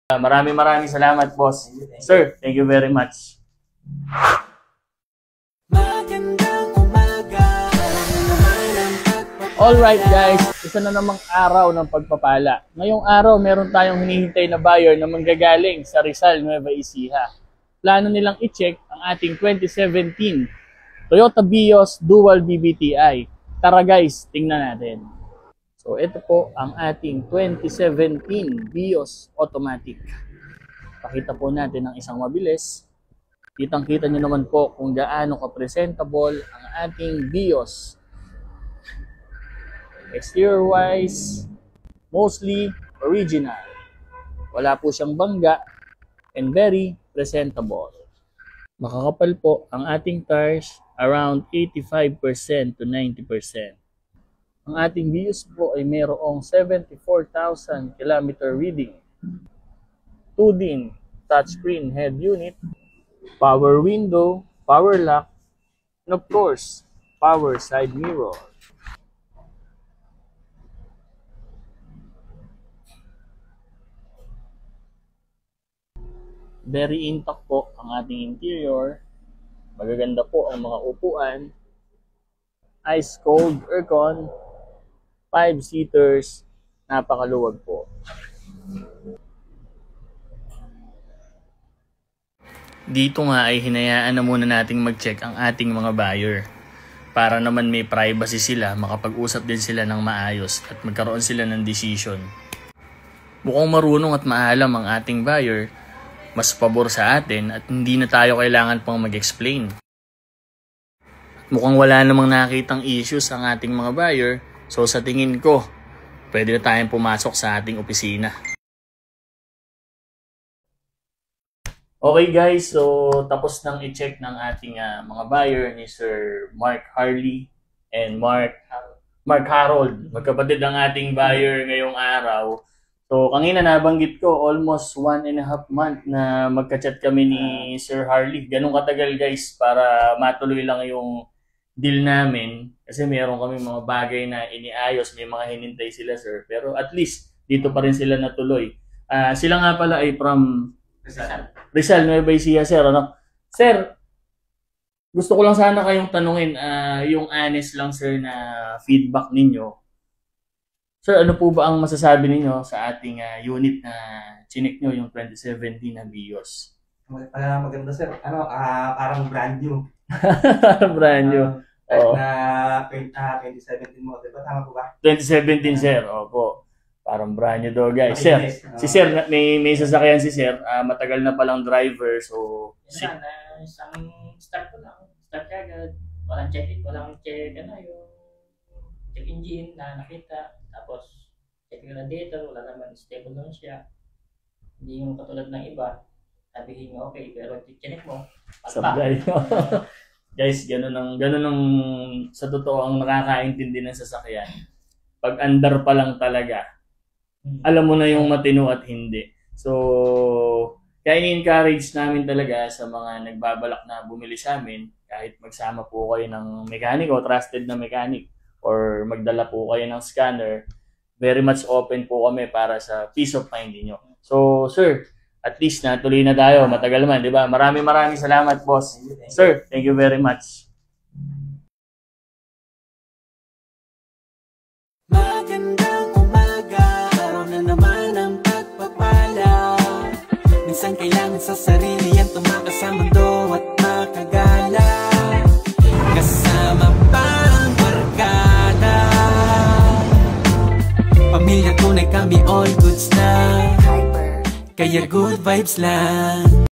Maraming salamat, boss. Sir, thank you very much. Alright guys, isa na namang araw ng pagpapala. Ngayong araw, meron tayong hinihintay na buyer na manggagaling sa Rizal, Nueva Ecija. Plano nilang i-check ang ating 2017 Toyota Vios Dual BBTI. Tara guys, tingnan natin. So ito po ang ating 2017 Vios Automatic. Pakita po natin ang isang mabilis. Kitang-kita nyo naman po kung gaano ka-presentable ang ating Vios. Exterior wise, mostly original. Wala po siyang bangga and very presentable. Makakapal po ang ating tires around 85% to 90%. Ang ating Vios po ay mayroong 74,000 km reading. 2-din touchscreen head unit, power window, power lock, and of course, power side mirror. Very intact po ang ating interior. Magaganda po ang mga upuan. Ice cold aircon. 5-seaters. Napakaluwag po. Dito nga ay hinayaan na muna nating mag-check ang ating mga buyer. Para naman may privacy sila, makapag-usap din sila ng maayos at magkaroon sila ng decision. Mukhang marunong at maalam ang ating buyer, mas pabor sa atin at hindi na tayo kailangan pang mag-explain. Mukhang wala namang nakitang issues ang ating mga buyer, so sa tingin ko, pwede na tayong pumasok sa ating opisina. Okay guys, so tapos nang i-check ng ating mga buyer ni Sir Mark Harley and Mark Harold. Magkapatid ang ating buyer ngayong araw. So, kanina nabanggit ko, almost 1.5 month na magka-chat kami ni Sir Harley. Ganun katagal guys para matuloy lang yung deal namin. Kasi meron kami mga bagay na iniayos, may mga hinintay sila sir. Pero at least, dito pa rin sila natuloy. Sila nga pala ay from Rizal, Nueva Ecija sir. Ano? Sir, gusto ko lang sana kayong tanungin, yung honest lang sir na feedback ninyo. Sir, ano po ba ang masasabi ninyo sa ating unit na chinik nyo, yung 2017 na Vios? Maganda sir. Parang brand new. Brand new. Na 2017 mo, diba? Tama po ba? 2017 sir, opo. Parang brand new daw guys. Sir, si sir, may sasakyan si sir. Matagal na palang driver, so... Isang start ko lang. Start agad. Walang check-in, walang check, yung check engine na nakita. Tapos, check yung radiator, wala naman, stable lang siya. Hindi yung katulad ng iba. Sabihin mo, okay, pero check mo, sablay. Guys, ganun ang sa totoo ang nakakaintindi ng sasakyan. Pag andar pa lang talaga, alam mo na yung matino at hindi. So, kaya ini-encourage namin talaga sa mga nagbabalak na bumili sa amin, kahit magsama po kayo ng mekaniko, trusted na mechanic, or magdala po kayo ng scanner, very much open po kami para sa peace of mind niyo. So, sir, at least natuloy na tayo. Matagal man, di ba? Maraming salamat, boss. Sir, thank you very much. Magandang umaga, araw na naman ang pagpapala. Minsan kailangan sa sarili yan tumakas sa mundo at makagala. Kasama pa ang barkada. Pamilya tunay kami all goods na. Kaya good vibes lang.